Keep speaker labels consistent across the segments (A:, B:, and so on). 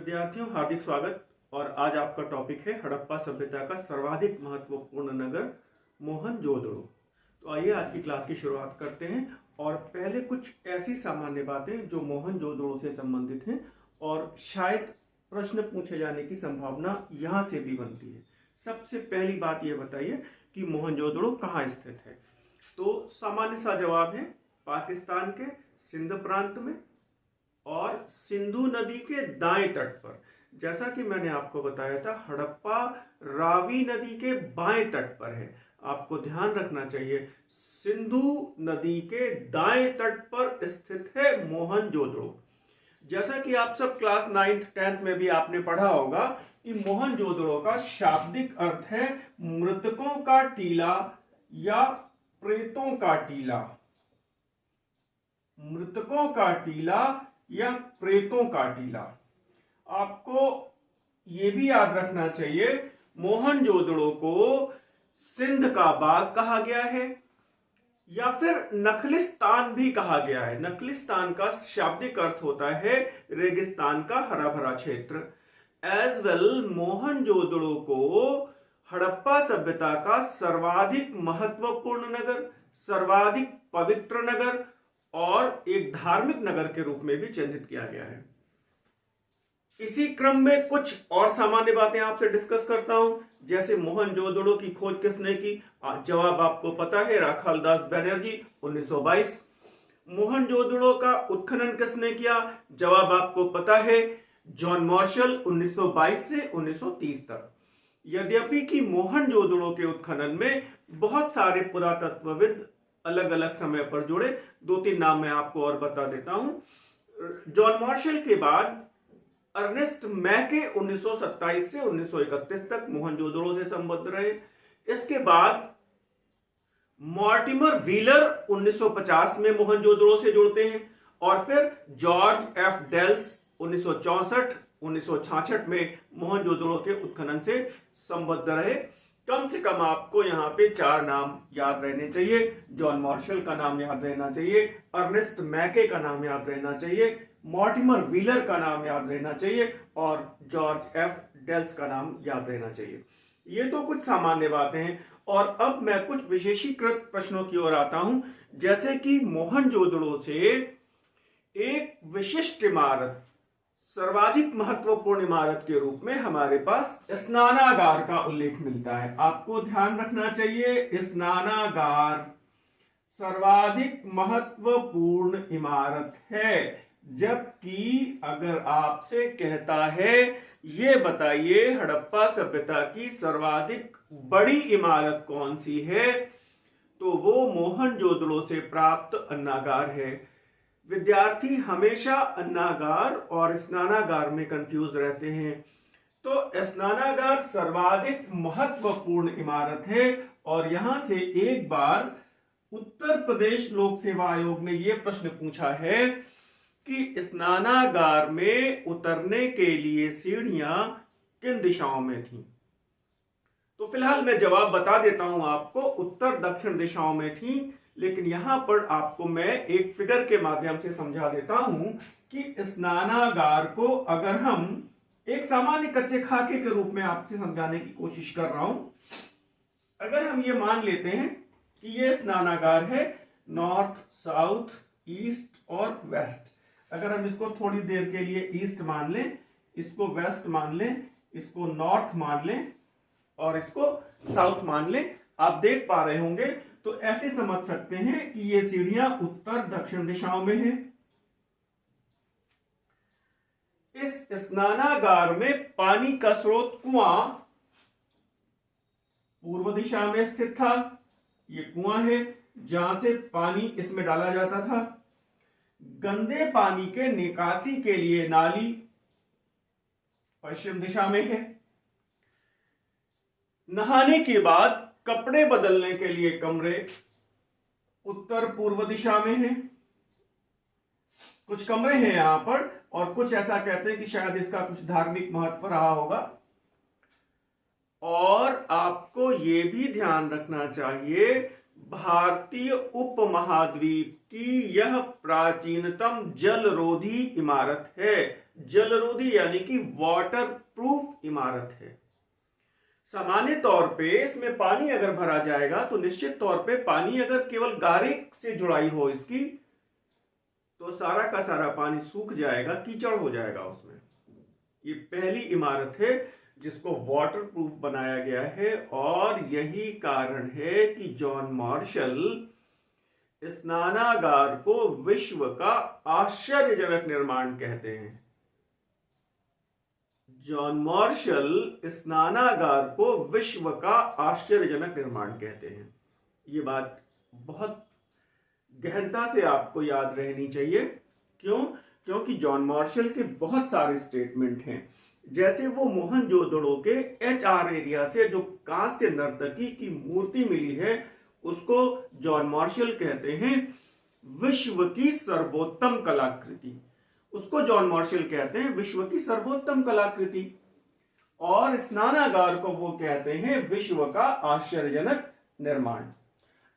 A: विद्यार्थियों, हार्दिक स्वागत। और आज आपका टॉपिक है हड़प्पा सभ्यता का सर्वाधिक महत्वपूर्ण नगर मोहनजोदड़ो। तो आइए आज की क्लास की शुरुआत करते हैं। और पहले कुछ ऐसी सामान्य बातें जो मोहनजोदड़ो से संबंधित हैं और शायद प्रश्न पूछे जाने की संभावना यहाँ से भी बनती है। सबसे पहली बात ये बताइए कि मोहनजोदड़ो कहाँ स्थित है। तो सामान्य सा जवाब है पाकिस्तान के सिंध प्रांत में और सिंधु नदी के दाएं तट पर। जैसा कि मैंने आपको बताया था, हड़प्पा रावी नदी के बाएं तट पर है। आपको ध्यान रखना चाहिए, सिंधु नदी के दाएं तट पर स्थित है मोहनजोदड़ो। जैसा कि आप सब क्लास 9th 10th में भी आपने पढ़ा होगा कि मोहनजोदड़ो का शाब्दिक अर्थ है मृतकों का टीला या प्रेतों का टीला। मृतकों का टीला या प्रेतों का टीला। आपको यह भी याद रखना चाहिए, मोहनजोदड़ो को सिंध का बाग कहा गया है या फिर नखलिस्तान भी कहा गया है। नखलिस्तान का शाब्दिक अर्थ होता है रेगिस्तान का हरा भरा क्षेत्र। एज वेल मोहनजोदड़ो को हड़प्पा सभ्यता का सर्वाधिक महत्वपूर्ण नगर, सर्वाधिक पवित्र नगर और एक धार्मिक नगर के रूप में भी चिन्हित किया गया है। इसी क्रम में कुछ और सामान्य बातें आपसे डिस्कस करता हूं। जैसे मोहनजोदड़ो की खोज किसने की? जवाब आपको पता है, राखालदास बैनर्जी 1922। मोहनजोदड़ो का उत्खनन किसने किया? जवाब आपको पता है, जॉन मार्शल 1922 से 1930 तक। यद्यपि कि मोहनजोदड़ो के उत्खनन में बहुत सारे पुरातत्वविद अलग अलग समय पर जुड़े। 2-3 नाम मैं आपको और बता देता हूं। जॉन मार्शल के बाद अर्नेस्ट मैके 1927 से 1931 तक मोहनजोदड़ो से संबद्ध रहे। इसके बाद मॉर्टिमर व्हीलर 1950 में मोहनजोदड़ो से जुड़ते हैं और फिर जॉर्ज एफ डेल्स 1966 में मोहनजोदड़ो के उत्खनन से संबद्ध रहे। कम से कम आपको यहाँ पे 4 नाम याद रहने चाहिए। जॉन मार्शल का नाम याद रहना चाहिए, अर्नेस्ट मैके का नाम याद रहना चाहिए, मॉर्टिमर व्हीलर का नाम याद रहना चाहिए और जॉर्ज एफ डेल्स का नाम याद रहना चाहिए। ये तो कुछ सामान्य बातें हैं। और अब मैं कुछ विशेषीकृत प्रश्नों की ओर आता हूं। जैसे कि मोहनजोदड़ो से एक विशिष्ट इमारत, सर्वाधिक महत्वपूर्ण इमारत के रूप में हमारे पास स्नानागार का उल्लेख मिलता है। आपको ध्यान रखना चाहिए, स्नानागार सर्वाधिक महत्वपूर्ण इमारत है। जबकि अगर आपसे कहता है ये बताइए हड़प्पा सभ्यता की सर्वाधिक बड़ी इमारत कौन सी है, तो वो मोहनजोदड़ो से प्राप्त अन्नागार है। विद्यार्थी हमेशा अन्नागार और स्नानागार में कंफ्यूज रहते हैं। तो स्नानागार सर्वाधिक महत्वपूर्ण इमारत है। और यहां से एक बार उत्तर प्रदेश लोक सेवा आयोग ने यह प्रश्न पूछा है कि स्नानागार में उतरने के लिए सीढ़ियां किन दिशाओं में थीं। तो फिलहाल मैं जवाब बता देता हूं आपको, उत्तर दक्षिण दिशाओं में थीं। लेकिन यहां पर आपको मैं एक फिगर के माध्यम से समझा देता हूं कि स्नानागार को अगर हम एक सामान्य कच्चे खाके के रूप में आपसे समझाने की कोशिश कर रहा हूं। अगर हम ये मान लेते हैं कि ये स्नानागार है नॉर्थ, साउथ, ईस्ट और वेस्ट। अगर हम इसको थोड़ी देर के लिए ईस्ट मान लें, इसको वेस्ट मान लें, इसको नॉर्थ मान लें और इसको साउथ मान लें, आप देख पा रहे होंगे। तो ऐसे समझ सकते हैं कि ये सीढ़ियां उत्तर दक्षिण दिशाओं में हैं। इस स्नानागार में पानी का स्रोत कुआं पूर्व दिशा में स्थित था। ये कुआं है जहां से पानी इसमें डाला जाता था। गंदे पानी के निकासी के लिए नाली पश्चिम दिशा में है। नहाने के बाद कपड़े बदलने के लिए कमरे उत्तर पूर्व दिशा में हैं। कुछ कमरे हैं यहां पर और कुछ ऐसा कहते हैं कि शायद इसका कुछ धार्मिक महत्व रहा होगा। और आपको यह भी ध्यान रखना चाहिए भारतीय उपमहाद्वीप की यह प्राचीनतम जलरोधी इमारत है। जलरोधी यानी कि वाटर प्रूफ इमारत है। सामान्य तौर पे इसमें पानी अगर भरा जाएगा तो निश्चित तौर पे पानी अगर केवल गारे से जुड़ाई हो इसकी, तो सारा का सारा पानी सूख जाएगा, कीचड़ हो जाएगा उसमें। ये पहली इमारत है जिसको वाटर प्रूफ बनाया गया है, और यही कारण है कि जॉन मार्शल स्नानागार को विश्व का आश्चर्यजनक निर्माण कहते हैं। जॉन मार्शल स्नानागार को विश्व का आश्चर्यजनक निर्माण कहते हैं। ये बात बहुत गहनता से आपको याद रहनी चाहिए। क्यों? क्योंकि जॉन मार्शल के बहुत सारे स्टेटमेंट हैं। जैसे वो मोहनजोदड़ो के HR एरिया से जो कांस्य नर्तकी की मूर्ति मिली है, उसको जॉन मार्शल कहते हैं विश्व की सर्वोत्तम कलाकृति। उसको जॉन मार्शल कहते हैं विश्व की सर्वोत्तम कलाकृति, और स्नानागार को वो कहते हैं विश्व का आश्चर्यजनक निर्माण।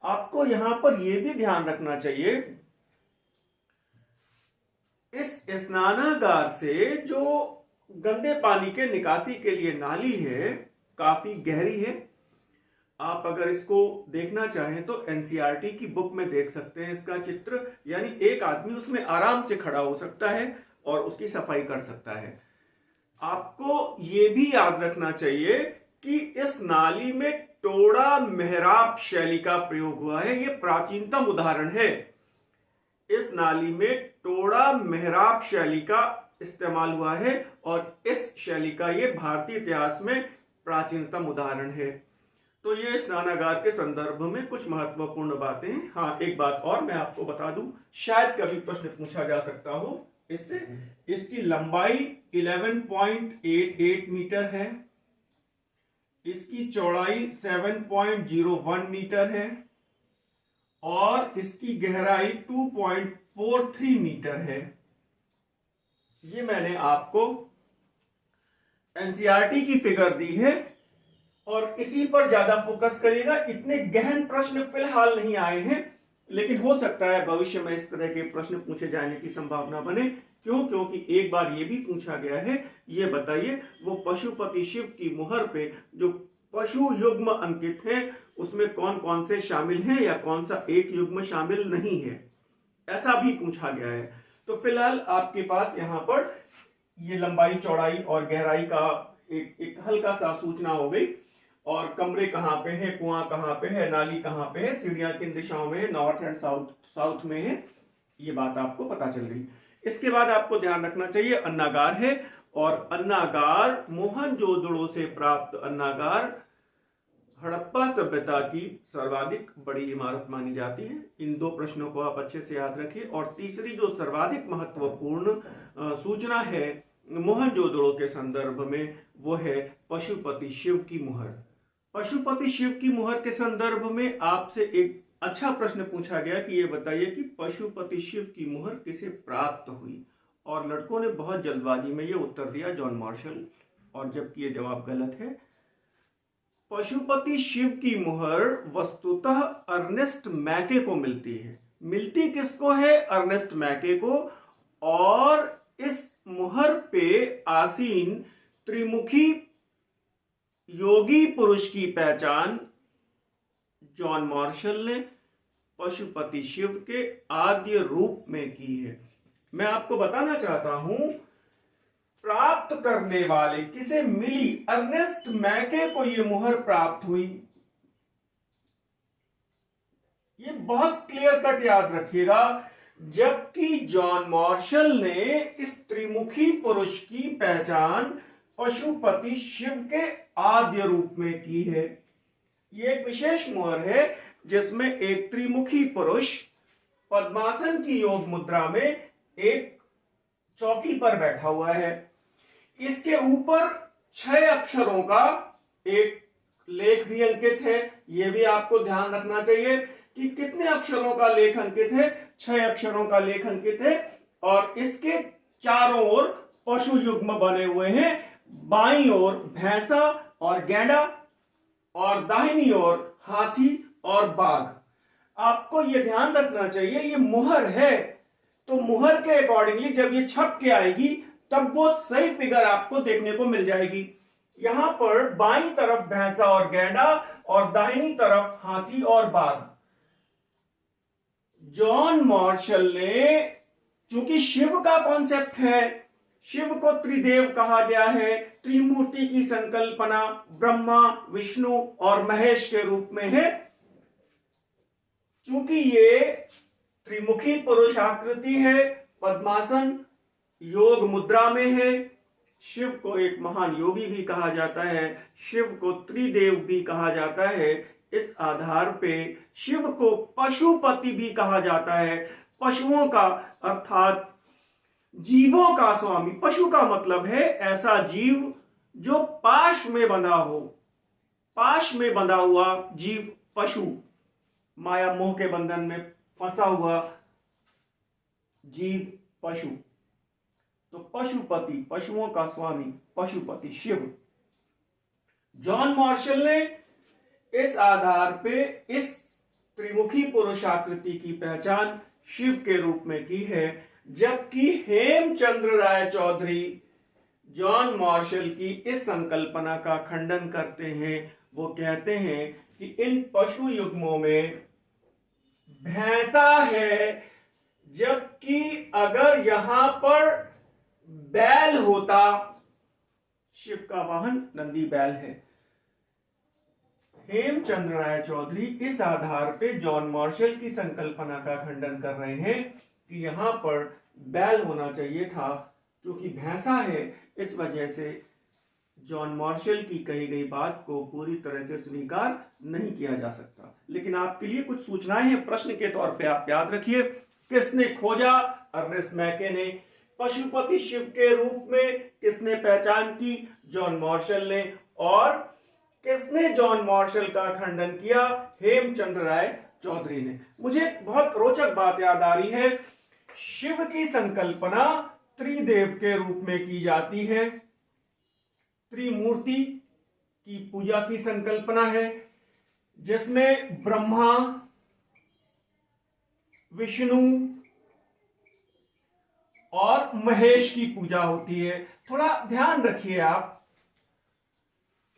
A: आपको यहां पर यह भी ध्यान रखना चाहिए, इस स्नानागार से जो गंदे पानी के निकासी के लिए नाली है, काफी गहरी है। आप अगर इसको देखना चाहें तो NCERT की बुक में देख सकते हैं इसका चित्र। यानी एक आदमी उसमें आराम से खड़ा हो सकता है और उसकी सफाई कर सकता है। आपको ये भी याद रखना चाहिए कि इस नाली में टोड़ा मेहराब शैली का प्रयोग हुआ है। ये प्राचीनतम उदाहरण है। इस नाली में टोड़ा मेहराब शैली का इस्तेमाल हुआ है, और इस शैली का ये भारतीय इतिहास में प्राचीनतम उदाहरण है। तो ये स्नानागार के संदर्भ में कुछ महत्वपूर्ण बातें। हाँ, एक बात और मैं आपको बता दूं, शायद कभी प्रश्न पूछा जा सकता हो इससे। इसकी लंबाई 11.88 मीटर है, इसकी चौड़ाई 7.01 मीटर है, और इसकी गहराई 2.43 मीटर है। ये मैंने आपको NCERT की फिगर दी है, और इसी पर ज्यादा फोकस करिएगा। इतने गहन प्रश्न फिलहाल नहीं आए हैं, लेकिन हो सकता है भविष्य में इस तरह के प्रश्न पूछे जाने की संभावना बने। क्यों? क्योंकि एक बार ये भी पूछा गया है, ये बताइए वो पशुपति शिव की मुहर पे जो पशु युग्म अंकित है, उसमें कौन कौन से शामिल हैं, या कौन सा एक युग्म शामिल नहीं है, ऐसा भी पूछा गया है। तो फिलहाल आपके पास यहाँ पर ये लंबाई, चौड़ाई और गहराई का एक हल्का सा सूचना हो गई, और कमरे कहाँ पे है, कुआं कहाँ पे है, नाली कहाँ पे है, सीढ़ियां किन दिशाओं में है, नॉर्थ एंड साउथ में है, ये बात आपको पता चल गई। इसके बाद आपको ध्यान रखना चाहिए अन्नागार है, और अन्नागार मोहनजोदड़ो से प्राप्त अन्नागार हड़प्पा सभ्यता की सर्वाधिक बड़ी इमारत मानी जाती है। इन दो प्रश्नों को आप अच्छे से याद रखिए। और तीसरी जो सर्वाधिक महत्वपूर्ण सूचना है मोहनजोदड़ो के संदर्भ में, वो है पशुपति शिव की मुहर। पशुपति शिव की मुहर के संदर्भ में आपसे एक अच्छा प्रश्न पूछा गया कि ये बताइए कि पशुपति शिव की मुहर किसे प्राप्त हुई, और लड़कों ने बहुत जल्दबाजी में ये उत्तर दिया जॉन मार्शल, और जबकि ये जवाब गलत है। पशुपति शिव की मुहर वस्तुतः अर्नेस्ट मैके को मिलती है। मिलती किसको है? अर्नेस्ट मैके को। और इस मुहर पे आसीन त्रिमुखी योगी पुरुष की पहचान जॉन मार्शल ने पशुपति शिव के आद्य रूप में की है। मैं आपको बताना चाहता हूं, प्राप्त करने वाले किसे मिली? अर्नेस्ट मैके को ये मुहर प्राप्त हुई। ये बहुत क्लियर कट याद रखिएगा। जबकि जॉन मार्शल ने इस त्रिमुखी पुरुष की पहचान पशुपति शिव के आद्य रूप में की है। ये एक विशेष मुहर है जिसमें एक त्रिमुखी पुरुष पद्मासन की योग मुद्रा में एक चौकी पर बैठा हुआ है। इसके ऊपर 6 अक्षरों का एक लेख भी अंकित है। यह भी आपको ध्यान रखना चाहिए कि कितने अक्षरों का लेख अंकित है। 6 अक्षरों का लेख अंकित है, और इसके चारों ओर पशु युग्म बने हुए हैं। बाईं ओर भैंसा और गैंडा, और दाहिनी ओर हाथी और बाघ। आपको ये ध्यान रखना चाहिए ये मुहर है, तो मुहर के अकॉर्डिंगली जब ये छप के आएगी तब वो सही फिगर आपको देखने को मिल जाएगी। यहां पर बाईं तरफ भैंसा और गैंडा और दाहिनी तरफ हाथी और बाघ। जॉन मार्शल ने, चूंकि शिव का कॉन्सेप्ट है, शिव को त्रिदेव कहा गया है, त्रिमूर्ति की संकल्पना ब्रह्मा, विष्णु और महेश के रूप में है। चूंकि ये त्रिमुखी पुरुषाकृति है, पद्मासन योग मुद्रा में है, शिव को एक महान योगी भी कहा जाता है, शिव को त्रिदेव भी कहा जाता है। इस आधार पे शिव को पशुपति भी कहा जाता है, पशुओं का अर्थात जीवों का स्वामी। पशु का मतलब है ऐसा जीव जो पाश में बंधा हो, पाश में बंधा हुआ जीव पशु, माया मोह के बंधन में फंसा हुआ जीव पशु। तो पशुपति, पशुओं का स्वामी, पशुपति शिव। जॉन मार्शल ने इस आधार पे इस त्रिमुखी पुरुषाकृति की पहचान शिव के रूप में की है, जबकि हेमचंद्र राय चौधरी जॉन मार्शल की इस संकल्पना का खंडन करते हैं। वो कहते हैं कि इन पशु युग्मों में भैंसा है, जबकि अगर यहां पर बैल होता, शिव का वाहन नंदी बैल है। हेमचंद्र राय चौधरी इस आधार पे जॉन मार्शल की संकल्पना का खंडन कर रहे हैं कि यहां पर बैल होना चाहिए था, जो कि भैंसा है। इस वजह से जॉन मार्शल की कही गई बात को पूरी तरह से स्वीकार नहीं किया जा सकता। लेकिन आपके लिए कुछ सूचनाएं हैं प्रश्न के तौर पे, आप याद रखिए। किसने खोजा? अर्नेस्ट मैके ने। पशुपति शिव के रूप में किसने पहचान की? जॉन मार्शल ने। और किसने जॉन मार्शल का खंडन किया? हेमचंद्र राय चौधरी ने। मुझे बहुत रोचक बात याद आ रही है, शिव की संकल्पना त्रिदेव के रूप में की जाती है, त्रिमूर्ति की पूजा की संकल्पना है, जिसमें ब्रह्मा, विष्णु और महेश की पूजा होती है। थोड़ा ध्यान रखिए आप,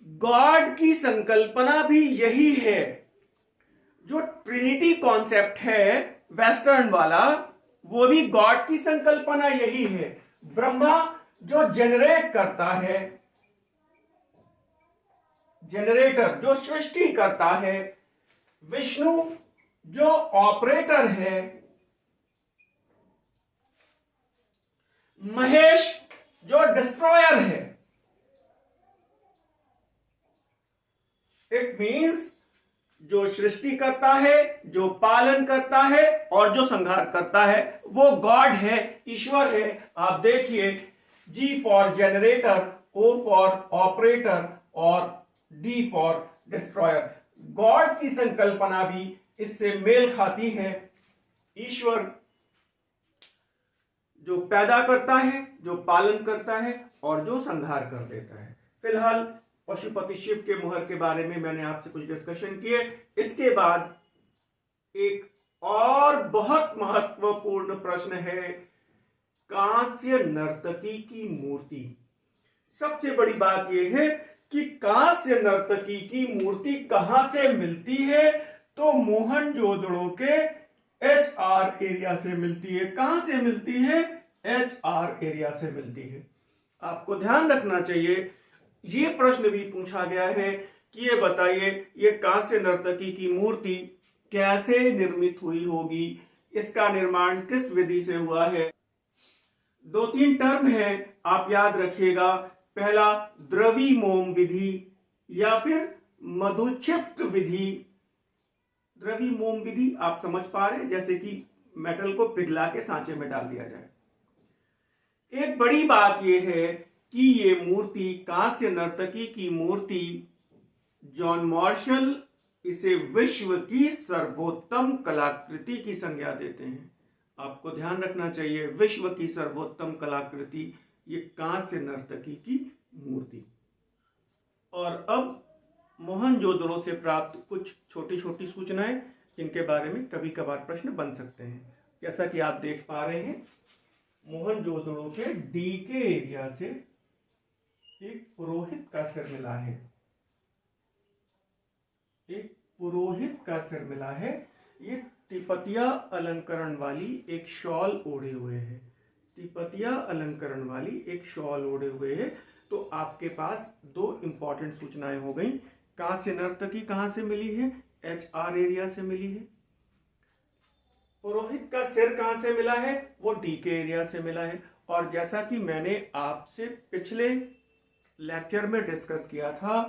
A: गॉड की संकल्पना भी यही है। जो ट्रिनिटी कॉन्सेप्ट है वेस्टर्न वाला, वो भी गॉड की संकल्पना यही है। ब्रह्मा जो जनरेट करता है, जनरेटर जो सृष्टि करता है, विष्णु जो ऑपरेटर है, महेश जो डिस्ट्रॉयर है। इट मीन्स जो सृष्टि करता है, जो पालन करता है और जो संहार करता है, वो गॉड है, ईश्वर है। आप देखिए, G for generator, O for operator और डी फॉर डिस्ट्रॉयर। गॉड की संकल्पना भी इससे मेल खाती है। ईश्वर जो पैदा करता है, जो पालन करता है और जो संहार कर देता है। फिलहाल पशुपति शिव के मुहर के बारे में मैंने आपसे कुछ डिस्कशन किए। इसके बाद एक और बहुत महत्वपूर्ण प्रश्न है, कांस्य नर्तकी की मूर्ति। सबसे बड़ी बात यह है कि कांस्य नर्तकी की मूर्ति कहां से मिलती है? तो मोहनजोदड़ो के HR एरिया से मिलती है। कहां से मिलती है? HR एरिया से मिलती है। आपको ध्यान रखना चाहिए, ये प्रश्न भी पूछा गया है कि ये बताइए, ये कांस्य नर्तकी की मूर्ति कैसे निर्मित हुई होगी, इसका निर्माण किस विधि से हुआ है। 2-3 टर्म है, आप याद रखिएगा। पहला द्रविमोम विधि या फिर मधुच्छिष्ट विधि। द्रविमोम विधि आप समझ पा रहे हैं, जैसे कि मेटल को पिघला के सांचे में डाल दिया जाए। एक बड़ी बात यह है कि ये मूर्ति, कांस्य नर्तकी की मूर्ति, जॉन मार्शल इसे विश्व की सर्वोत्तम कलाकृति की संज्ञा देते हैं। आपको ध्यान रखना चाहिए, विश्व की सर्वोत्तम कलाकृति ये कांस्य नर्तकी की मूर्ति। और अब मोहनजोदड़ो से प्राप्त कुछ छोटी छोटी सूचनाएं, इनके बारे में कभी कभार प्रश्न बन सकते हैं। जैसा कि आप देख पा रहे हैं, मोहनजोदड़ो के डीके एरिया से एक पुरोहित का सिर मिला है, एक पुरोहित का सिर मिला है। ये तिपतिया अलंकरण वाली एक शॉल ओढ़े हुए है, तिपतिया अलंकरण वाली एक शॉल ओढ़े हुए है। तो आपके पास दो इंपॉर्टेंट सूचनाएं हो गई। कांस्य नर्तकी कहां से मिली है? HR एरिया से मिली है। पुरोहित का सिर कहां से मिला है? वो डीके एरिया से मिला है। और जैसा कि मैंने आपसे पिछले लेक्चर में डिस्कस किया था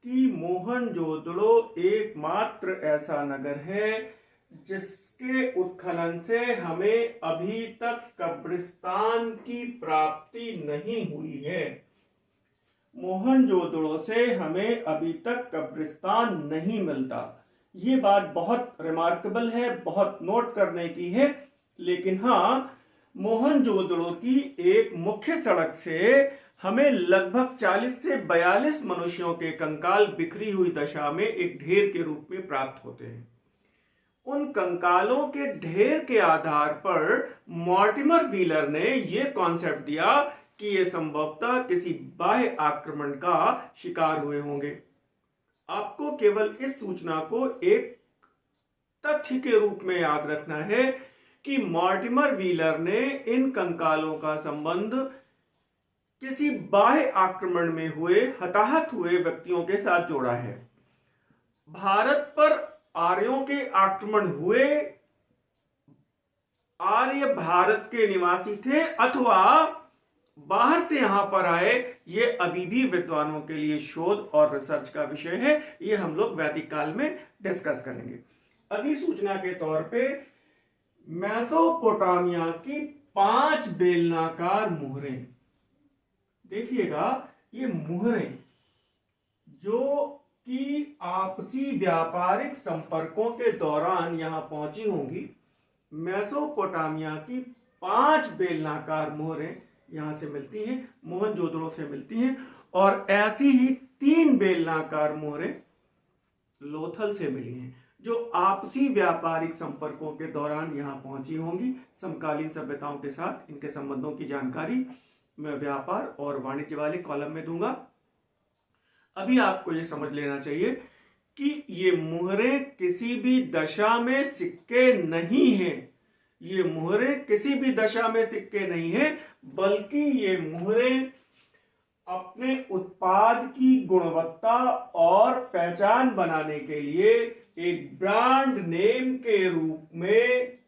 A: कि मोहनजोदड़ो एकमात्र ऐसा नगर है जिसके उत्खनन से हमें अभी तक कब्रिस्तान की प्राप्ति नहीं हुई है। मोहनजोदड़ो से हमें अभी तक कब्रिस्तान नहीं मिलता। ये बात बहुत रिमार्केबल है, बहुत नोट करने की है। लेकिन हाँ, मोहनजोदड़ो की एक मुख्य सड़क से हमें लगभग 40 से 42 मनुष्यों के कंकाल बिखरी हुई दशा में एक ढेर के रूप में प्राप्त होते हैं। उन कंकालों के ढेर के आधार पर मॉर्टिमर व्हीलर ने यह कॉन्सेप्ट दिया कि ये संभवतः किसी बाह्य आक्रमण का शिकार हुए होंगे। आपको केवल इस सूचना को एक तथ्य के रूप में याद रखना है कि मॉर्टिमर व्हीलर ने इन कंकालों का संबंध किसी बाह्य आक्रमण में हुए हताहत हुए व्यक्तियों के साथ जोड़ा है। भारत पर आर्यों के आक्रमण हुए, आर्य भारत के निवासी थे अथवा बाहर से यहां पर आए, ये अभी भी विद्वानों के लिए शोध और रिसर्च का विषय है। ये हम लोग वैदिक काल में डिस्कस करेंगे। अगली सूचना के तौर पे मेसोपोटामिया की 5 बेलनाकार मुहरें। देखिएगा, ये मुहरें जो कि आपसी व्यापारिक संपर्कों के दौरान यहां पहुंची होंगी, मेसोपोटामिया की 5 बेलनाकार मुहरें यहां से मिलती हैं, मोहनजोदड़ो से मिलती हैं। और ऐसी ही 3 बेलनाकार मुहरें लोथल से मिली हैं, जो आपसी व्यापारिक संपर्कों के दौरान यहां पहुंची होंगी। समकालीन सभ्यताओं के साथ इनके संबंधों की जानकारी मैं व्यापार और वाणिज्य वाले कॉलम में दूंगा। अभी आपको यह समझ लेना चाहिए कि ये मुहरें किसी भी दशा में सिक्के नहीं हैं। ये मुहरें किसी भी दशा में सिक्के नहीं हैं, बल्कि ये मुहरें अपने उत्पाद की गुणवत्ता और पहचान बनाने के लिए एक ब्रांड नेम के रूप में,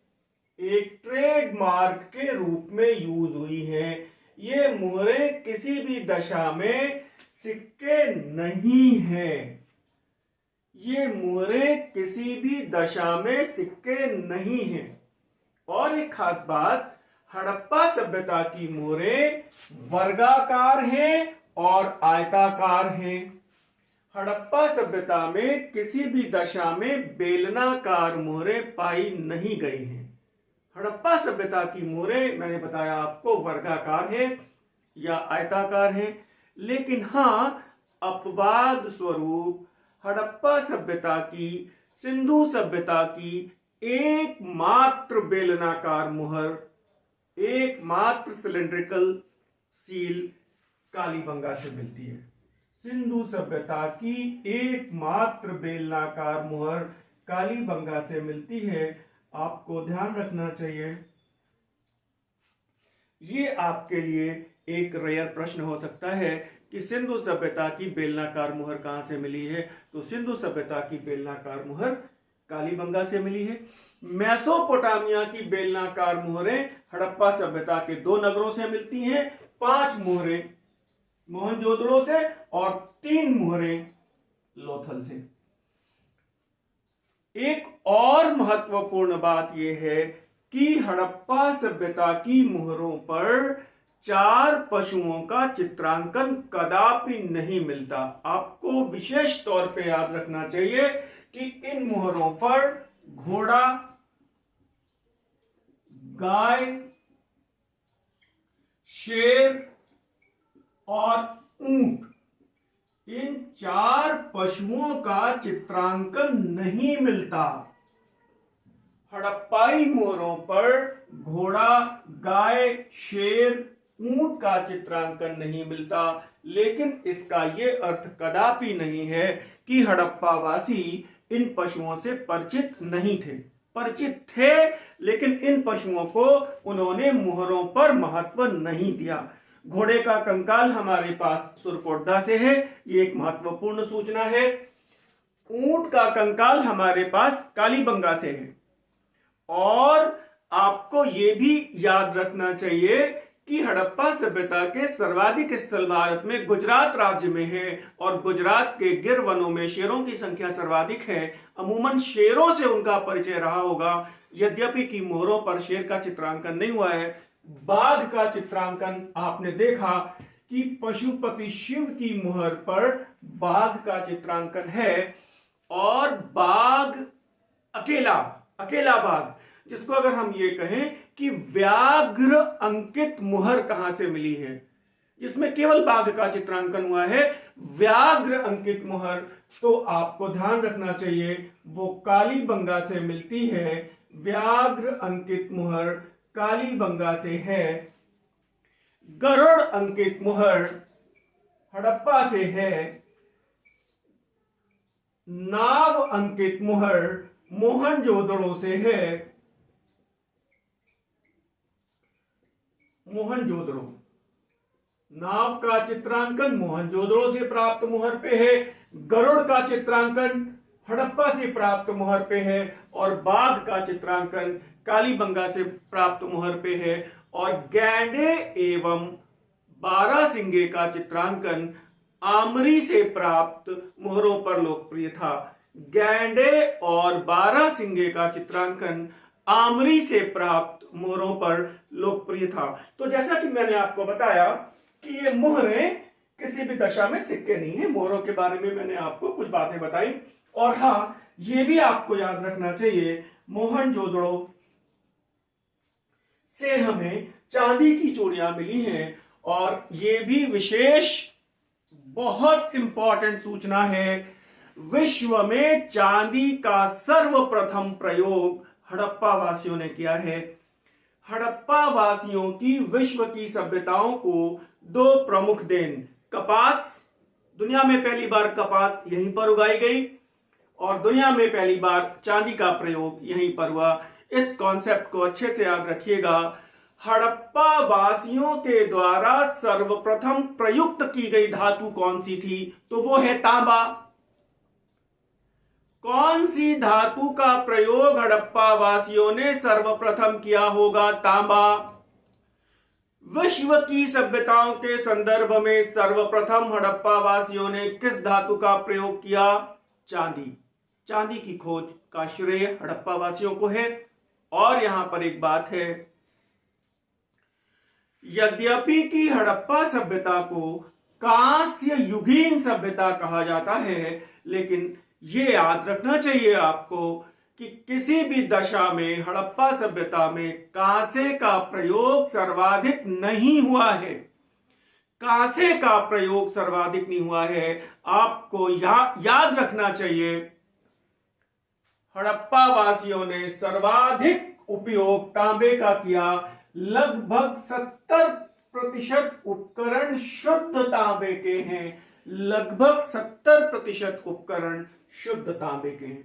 A: एक ट्रेडमार्क के रूप में यूज हुई हैं। ये मुहरें किसी भी दशा में सिक्के नहीं हैं। ये मुहरें किसी भी दशा में सिक्के नहीं हैं। और एक खास बात, हड़प्पा सभ्यता की मुहरें वर्गाकार हैं और आयताकार हैं। हड़प्पा सभ्यता में किसी भी दशा में बेलनाकार मुहरें पाई नहीं गई हैं। हड़प्पा सभ्यता की मुहरें मैंने बताया आपको वर्गाकार है या आयताकार है। लेकिन हां, अपवाद स्वरूप हड़प्पा सभ्यता की, सिंधु सभ्यता की एकमात्र बेलनाकार मुहर, एकमात्र सिलेंड्रिकल सील कालीबंगा से मिलती है। सिंधु सभ्यता की एकमात्र बेलनाकार मुहर कालीबंगा से मिलती है। आपको ध्यान रखना चाहिए। ये आपके लिए एक रेयर प्रश्न हो सकता है कि सिंधु सभ्यता की बेलनाकार मुहर कहां से मिली है? तो सिंधु सभ्यता की बेलनाकार मुहर कालीबंगा से मिली है। मेसोपोटामिया की बेलनाकार मुहरें हड़प्पा सभ्यता के 2 नगरों से मिलती हैं। 5 मुहरें मोहनजोदड़ो से और 3 मुहरें लोथल से। एक और महत्वपूर्ण बात यह है कि हड़प्पा सभ्यता की मुहरों पर 4 पशुओं का चित्रांकन कदापि नहीं मिलता। आपको विशेष तौर पे याद रखना चाहिए कि इन मुहरों पर घोड़ा, गाय, शेर और ऊंट, इन 4 पशुओं का चित्रांकन नहीं मिलता। हड़प्पाई मोहरों पर घोड़ा, गाय, शेर, ऊंट का चित्रांकन नहीं मिलता, लेकिन इसका ये अर्थ कदापि नहीं है कि हड़प्पावासी इन पशुओं से परिचित नहीं थे। परिचित थे, लेकिन इन पशुओं को उन्होंने मोहरों पर महत्व नहीं दिया। घोड़े का कंकाल हमारे पास सुरकोटदा से है, ये एक महत्वपूर्ण सूचना है। ऊंट का कंकाल हमारे पास कालीबंगा से है। और आपको यह भी याद रखना चाहिए कि हड़प्पा सभ्यता के सर्वाधिक स्थल भारत में गुजरात राज्य में है और गुजरात के गिर वनों में शेरों की संख्या सर्वाधिक है। अमूमन शेरों से उनका परिचय रहा होगा, यद्यपि कि मोहरों पर शेर का चित्रांकन नहीं हुआ है। बाघ का चित्रांकन आपने देखा कि पशुपति शिव की मोहर पर बाघ का चित्रांकन है, और बाघ अकेला बाघ, जिसको अगर हम ये कहें कि व्याघ्र अंकित मुहर कहां से मिली है, जिसमें केवल बाघ का चित्रांकन हुआ है, व्याघ्र अंकित मुहर, तो आपको ध्यान रखना चाहिए वो कालीबंगा से मिलती है। व्याघ्र अंकित मुहर कालीबंगा से है। गरुड़ अंकित मुहर हड़प्पा से है। नाव अंकित मुहर मोहनजोदड़ो से है। मोहनजोदड़ो, नाव का चित्रांकन मोहनजोदड़ो से प्राप्त मुहर पे है। गरुड़ का चित्रांकन हड़प्पा से प्राप्त मुहर पे है, और बाघ का चित्रांकन कालीबंगा से प्राप्त मुहर पे है। और गैंडे एवं बारहसिंगे का चित्रांकन आमरी से प्राप्त मुहरों पर लोकप्रिय था। गैंडे और बारहसिंगे का चित्रांकन आमरी से प्राप्त मोहरों पर लोकप्रिय था। तो जैसा कि मैंने आपको बताया कि ये मोहरें किसी भी दशा में सिक्के नहीं है। मोहरों के बारे में मैंने आपको कुछ बातें बताई। और हाँ, ये भी आपको याद रखना चाहिए, मोहनजोदड़ो से हमें चांदी की चूड़ियां मिली हैं, और ये भी विशेष बहुत इंपॉर्टेंट सूचना है। विश्व में चांदी का सर्वप्रथम प्रयोग हड़प्पा वासियों ने किया है। हड़प्पा वासियों की विश्व की सभ्यताओं को दो प्रमुख देन, कपास, दुनिया में पहली बार कपास यहीं पर उगाई गई, और दुनिया में पहली बार चांदी का प्रयोग यहीं पर हुआ। इस कॉन्सेप्ट को अच्छे से याद रखिएगा। हड़प्पा वासियों के द्वारा सर्वप्रथम प्रयुक्त की गई धातु कौन सी थी? तो वो है तांबा। कौन सी धातु का प्रयोग हड़प्पा वासियों ने सर्वप्रथम किया होगा? तांबा। विश्व की सभ्यताओं के संदर्भ में सर्वप्रथम हड़प्पा वासियों ने किस धातु का प्रयोग किया? चांदी। चांदी की खोज का श्रेय हड़प्पा वासियों को है। और यहां पर एक बात है, यद्यपि कि हड़प्पा सभ्यता को कांस्य युगीन सभ्यता कहा जाता है, लेकिन ये याद रखना चाहिए आपको कि किसी भी दशा में हड़प्पा सभ्यता में कांसे का प्रयोग सर्वाधिक नहीं हुआ है। कांसे का प्रयोग सर्वाधिक नहीं हुआ है। आपको याद रखना चाहिए, हड़प्पा वासियों ने सर्वाधिक उपयोग तांबे का किया। लगभग 70% उपकरण शुद्ध तांबे के हैं। लगभग 70% उपकरण शुद्ध तांबे के हैं।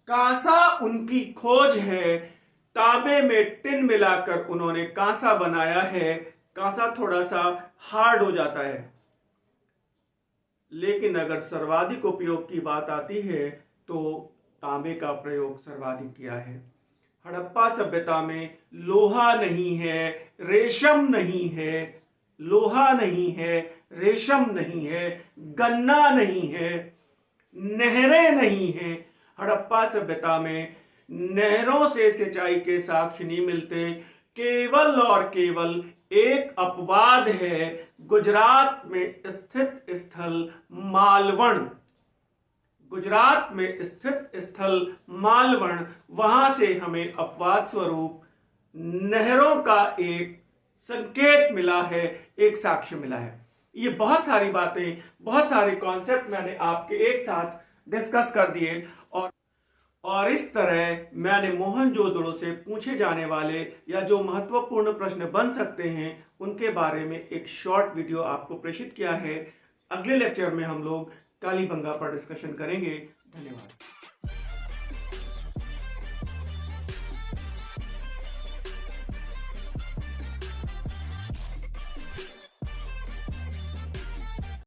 A: कांसा उनकी खोज है। तांबे में टिन मिलाकर उन्होंने कांसा बनाया है। कांसा थोड़ा सा हार्ड हो जाता है, लेकिन अगर सर्वाधिक उपयोग की बात आती है तो तांबे का प्रयोग सर्वाधिक किया है। हड़प्पा सभ्यता में लोहा नहीं है, रेशम नहीं है, लोहा नहीं है, रेशम नहीं है, गन्ना नहीं है, नहरें नहीं है। हड़प्पा सभ्यता में नहरों से सिंचाई के साक्ष्य नहीं मिलते। केवल और केवल एक अपवाद है, गुजरात में स्थित स्थल मालवण। गुजरात में स्थित स्थल मालवण, वहां से हमें अपवाद स्वरूप नहरों का एक संकेत मिला है, एक साक्ष्य मिला है। ये बहुत सारी बातें, बहुत सारे कॉन्सेप्ट मैंने आपके एक साथ डिस्कस कर दिए। और इस तरह मैंने मोहनजोदड़ो से पूछे जाने वाले या जो महत्वपूर्ण प्रश्न बन सकते हैं उनके बारे में एक शॉर्ट वीडियो आपको प्रेषित किया है। अगले लेक्चर में हम लोग कालीबंगा पर डिस्कशन करेंगे। धन्यवाद।